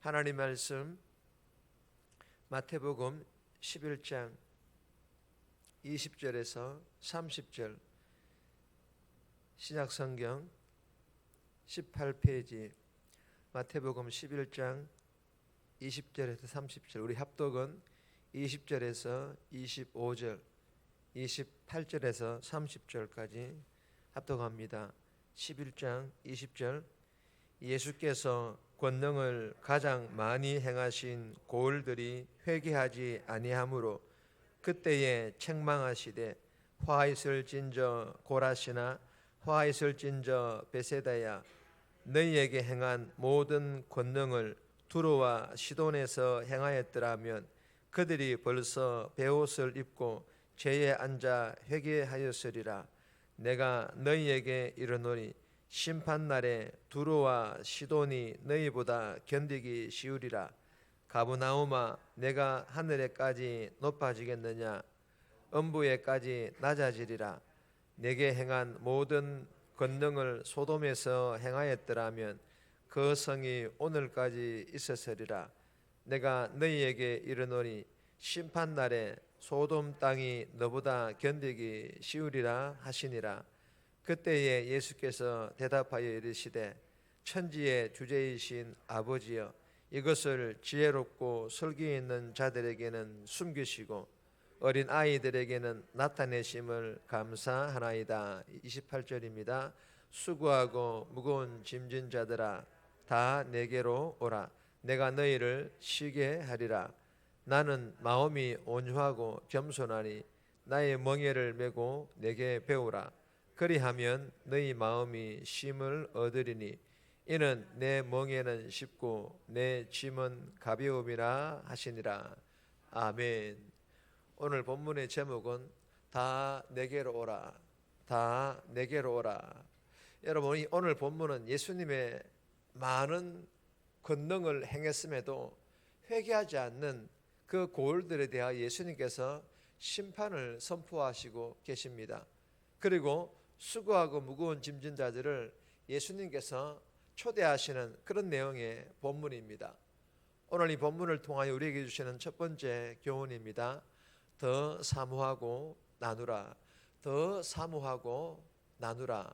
하나님 말씀 마태복음 11장 20절에서 30절, 신약성경 18페이지 마태복음 11장 20절에서 30절, 우리 합독은 20절에서 25절, 28절에서 30절까지 합독합니다. 11장 20절, 예수께서 권능을 가장 많이 행하신 고을들이 회개하지 아니하므로 그때에 책망하시되, 화 있을진저 고라시나 화 있을진저 베세다야, 너희에게 행한 모든 권능을 두로와 시돈에서 행하였더라면 그들이 벌써 베옷을 입고 죄에 앉아 회개하였으리라. 내가 너희에게 이르노니 심판날에 두로와 시돈이 너희보다 견디기 쉬우리라. 가브나움아, 내가 하늘에까지 높아지겠느냐? 음부에까지 낮아지리라. 내게 행한 모든 권능을 소돔에서 행하였더라면 그 성이 오늘까지 있었으리라. 내가 너희에게 이르노니 심판날에 소돔 땅이 너보다 견디기 쉬우리라 하시니라. 그때에 예수께서 대답하여 이르시되, 천지의 주제이신 아버지여, 이것을 지혜롭고 설기 있는 자들에게는 숨기시고 어린 아이들에게는 나타내심을 감사하나이다. 28절입니다. 수고하고 무거운 짐진 자들아, 다 내게로 오라. 내가 너희를 쉬게 하리라. 나는 마음이 온유하고 겸손하니 나의 멍에를 메고 내게 배우라. 그리하면 너희 마음이 쉼을 얻으리니 이는 내 멍에는 쉽고 내 짐은 가벼움이라 하시니라. 아멘. 오늘 본문의 제목은 다 내게로 오라, 다 내게로 오라. 여러분, 오늘 본문은 예수님의 많은 권능을 행했음에도 회개하지 않는 그 고을들에 대하여 예수님께서 심판을 선포하시고 계십니다. 그리고 수고하고 무거운 짐진 자들을 예수님께서 초대하시는 그런 내용의 본문입니다. 오늘 이 본문을 통하여 우리에게 주시는 첫 번째 교훈입니다. 더 사모하고 나누라. 더 사모하고 나누라.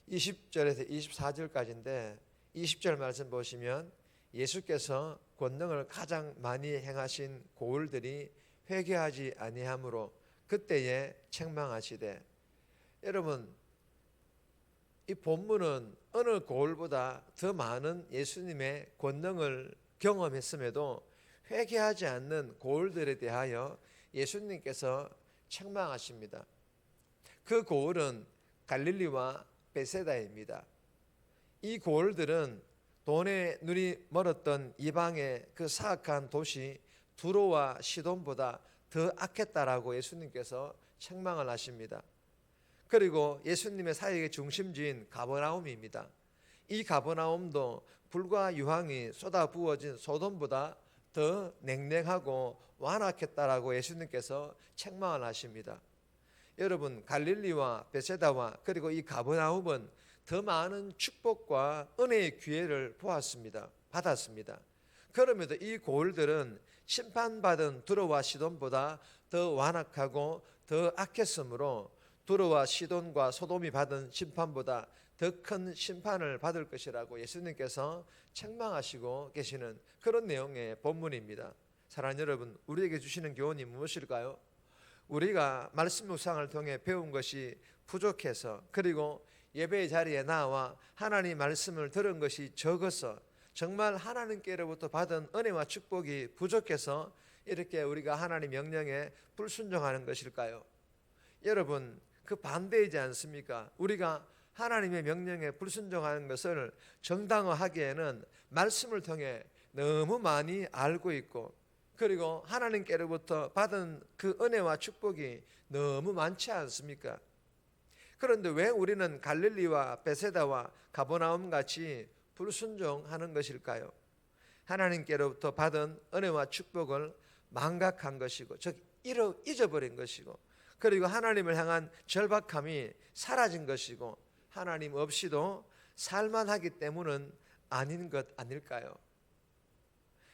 20절에서 24절까지인데 20절 말씀 보시면 예수께서 권능을 가장 많이 행하신 고을들이 회개하지 아니하므로 그때에 책망하시되, 여러분, 이 본문은 어느 고을보다 더 많은 예수님의 권능을 경험했음에도 회개하지 않는 고을들에 대하여 예수님께서 책망하십니다. 그 고을은 갈릴리와 베세다입니다. 이 고을들은 돈에 눈이 멀었던 이방의 그 사악한 도시 두로와 시돈보다 더 악했다라고 예수님께서 책망을 하십니다. 그리고 예수님의 사역의 중심지인 가버나움입니다. 이 가버나움도 불과 유황이 쏟아 부어진 소돔보다 더 냉랭하고 완악했다라고 예수님께서 책망을 하십니다. 여러분, 갈릴리와 베세다와 그리고 이 가버나움은 더 많은 축복과 은혜의 기회를 받았습니다. 그럼에도 이 고을들은 심판받은 두로와 시돈보다 더 완악하고 더 악했으므로 두로와 시돈과 소돔이 받은 심판보다 더 큰 심판을 받을 것이라고 예수님께서 책망하시고 계시는 그런 내용의 본문입니다. 사랑하는 여러분, 우리에게 주시는 교훈이 무엇일까요? 우리가 말씀 묵상을 통해 배운 것이 부족해서, 그리고 예배의 자리에 나와 하나님 말씀을 들은 것이 적어서, 정말 하나님께로부터 받은 은혜와 축복이 부족해서 이렇게 우리가 하나님 명령에 불순종하는 것일까요? 여러분, 그 반대이지 않습니까? 우리가 하나님의 명령에 불순종하는 것을 정당화하기에는 말씀을 통해 너무 많이 알고 있고, 그리고 하나님께로부터 받은 그 은혜와 축복이 너무 많지 않습니까? 그런데 왜 우리는 갈릴리와 베세다와 가버나움 같이 불순종하는 것일까요? 하나님께로부터 받은 은혜와 축복을 망각한 것이고, 즉 잊어버린 것이고, 그리고 하나님을 향한 절박함이 사라진 것이고, 하나님 없이도 살만하기 때문은 아닌 것 아닐까요?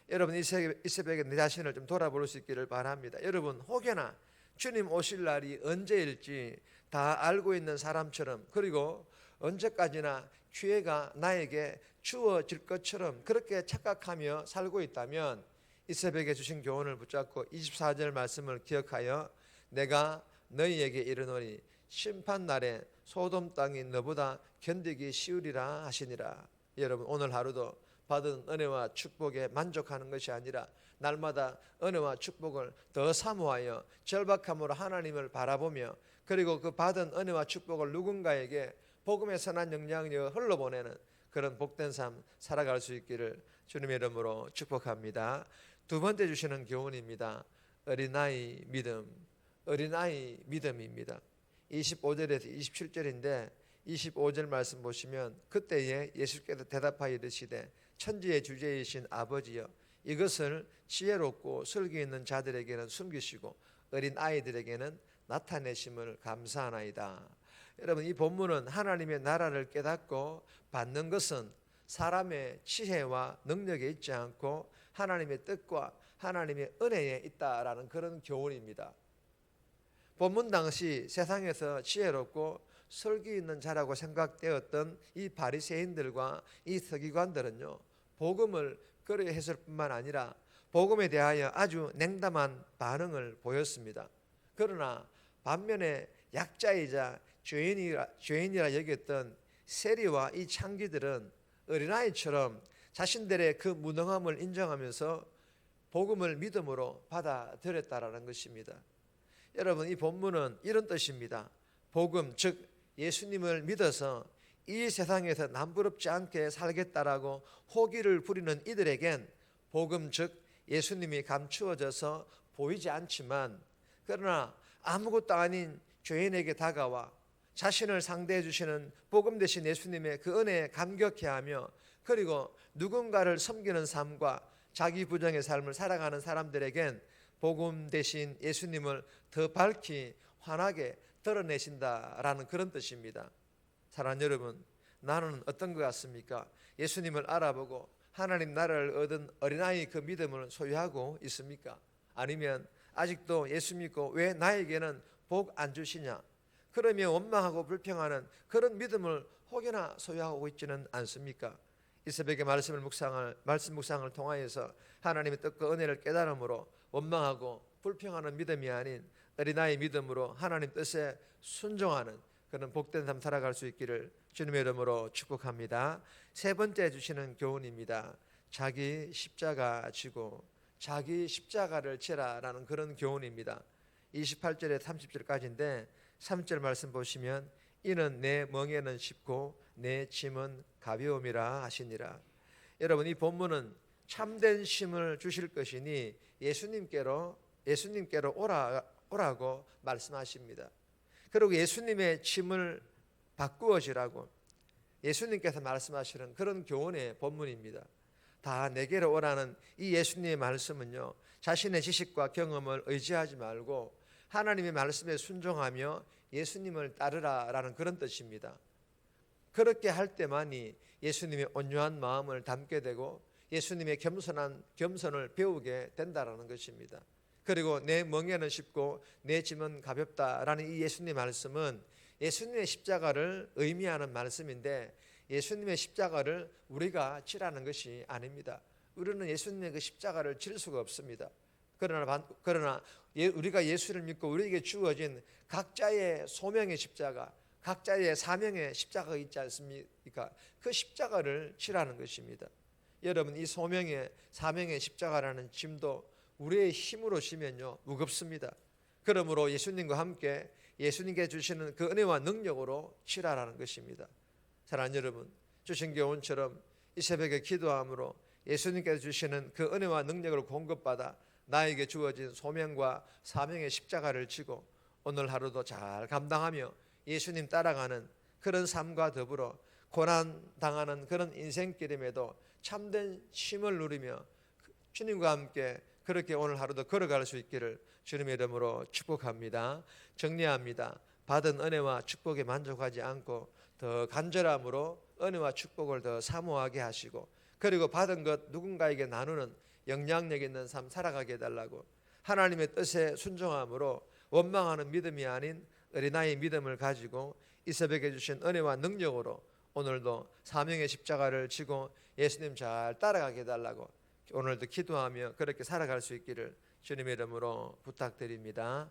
여러분 이 새벽에 내 자신을 좀 돌아볼 수 있기를 바랍니다. 여러분 혹여나 주님 오실 날이 언제일지 다 알고 있는 사람처럼, 그리고 언제까지나 기회가 나에게 주어질 것처럼 그렇게 착각하며 살고 있다면 이 새벽에 주신 교훈을 붙잡고 24절 말씀을 기억하여 내가 너희에게 이르노니 심판날에 소돔 땅이 너보다 견디기 쉬우리라 하시니라. 여러분 오늘 하루도 받은 은혜와 축복에 만족하는 것이 아니라 날마다 은혜와 축복을 더 사모하여 절박함으로 하나님을 바라보며, 그리고 그 받은 은혜와 축복을 누군가에게 복음의 선한 영향력을 흘러보내는 그런 복된 삶 살아갈 수 있기를 주님의 이름으로 축복합니다. 두 번째 주시는 교훈입니다. 어린아이 믿음, 어린아이 믿음입니다. 25절에서 27절인데 25절 말씀 보시면 그때에 예수께서 대답하여 이르시되 천지의 주제이신 아버지여 이것을 지혜롭고 슬기 있는 자들에게는 숨기시고 어린 아이들에게는 나타내심을 감사하나이다. 여러분 이 본문은 하나님의 나라를 깨닫고 받는 것은 사람의 지혜와 능력에 있지 않고 하나님의 뜻과 하나님의 은혜에 있다라는 그런 교훈입니다. 본문 당시 세상에서 지혜롭고 설기 있는 자라고 생각되었던 이 바리새인들과 이 서기관들은요, 복음을 그리했을 뿐만 아니라 복음에 대하여 아주 냉담한 반응을 보였습니다. 그러나 반면에 약자이자 죄인이라 여겼던 세리와 이 창기들은 어린아이처럼 자신들의 그 무능함을 인정하면서 복음을 믿음으로 받아들였다라는 것입니다. 여러분 이 본문은 이런 뜻입니다. 복음 즉 예수님을 믿어서 이 세상에서 남부럽지 않게 살겠다라고 호기를 부리는 이들에겐 복음 즉 예수님이 감추어져서 보이지 않지만, 그러나 아무것도 아닌 죄인에게 다가와 자신을 상대해 주시는 복음 되신 예수님의 그 은혜에 감격해하며, 그리고 누군가를 섬기는 삶과 자기 부정의 삶을 살아가는 사람들에겐 복음 되신 예수님을 더 밝히 환하게 드러내신다라는 그런 뜻입니다. 사랑하는 여러분, 나는 어떤 것 같습니까? 예수님을 알아보고 하나님 나라를 얻은 어린아이 그 믿음을 소유하고 있습니까? 아니면 아직도 예수 믿고 왜 나에게는 복 안 주시냐, 그러며 원망하고 불평하는 그런 믿음을 혹여나 소유하고 있지는 않습니까? 이 새벽에 말씀 묵상을 통하여서 하나님의 뜻과 은혜를 깨달음으로 원망하고 불평하는 믿음이 아닌 어린아이 믿음으로 하나님 뜻에 순종하는 그런 복된 삶 살아갈 수 있기를 주님의 이름으로 축복합니다. 세 번째 주시는 교훈입니다. 자기 십자가 지고 자기 십자가를 지라라는 그런 교훈입니다. 28절에 30절까지인데 3절 말씀 보시면 이는 내 멍에는 쉽고 내 짐은 가벼움이라 하시니라. 여러분 이 본문은 참된 쉼을 주실 것이니 예수님께로 오라고 말씀하십니다. 그리고 예수님의 짐을 바꾸어지라고 예수님께서 말씀하시는 그런 교훈의 본문입니다. 다 내게로 오라는 이 예수님의 말씀은요, 자신의 지식과 경험을 의지하지 말고 하나님의 말씀에 순종하며 예수님을 따르라라는 그런 뜻입니다. 그렇게 할 때만이 예수님의 온유한 마음을 담게 되고 예수님의 겸손을 배우게 된다라는 것입니다. 그리고 내 멍에는 쉽고 내 짐은 가볍다라는 이 예수님의 말씀은 예수님의 십자가를 의미하는 말씀인데, 예수님의 십자가를 우리가 지라는 것이 아닙니다. 우리는 예수님의 그 십자가를 질 수가 없습니다. 그러나 우리가 예수를 믿고 우리에게 주어진 각자의 소명의 십자가, 각자의 사명의 십자가가 있지 않습니까? 그 십자가를 지라는 것입니다. 여러분 이 소명의 사명의 십자가라는 짐도 우리의 힘으로 지면요 무겁습니다. 그러므로 예수님과 함께 예수님께 주시는 그 은혜와 능력으로 지라라는 것입니다. 사랑하는 여러분, 주신 교훈처럼 이 새벽에 기도함으로 예수님께서 주시는 그 은혜와 능력을 공급받아 나에게 주어진 소명과 사명의 십자가를 지고 오늘 하루도 잘 감당하며 예수님 따라가는 그런 삶과 더불어 고난 당하는 그런 인생길임에도 참된 쉼을 누리며 주님과 함께 그렇게 오늘 하루도 걸어갈 수 있기를 주님의 이름으로 축복합니다. 정리합니다. 받은 은혜와 축복에 만족하지 않고 더 간절함으로 은혜와 축복을 더 사모하게 하시고, 그리고 받은 것 누군가에게 나누는 영향력 있는 삶 살아가게 해달라고, 하나님의 뜻에 순종함으로 원망하는 믿음이 아닌 어린아이 믿음을 가지고 이 새벽에 주신 은혜와 능력으로 오늘도 사명의 십자가를 지고 예수님 잘 따라가게 해달라고 오늘도 기도하며 그렇게 살아갈 수 있기를 주님의 이름으로 부탁드립니다.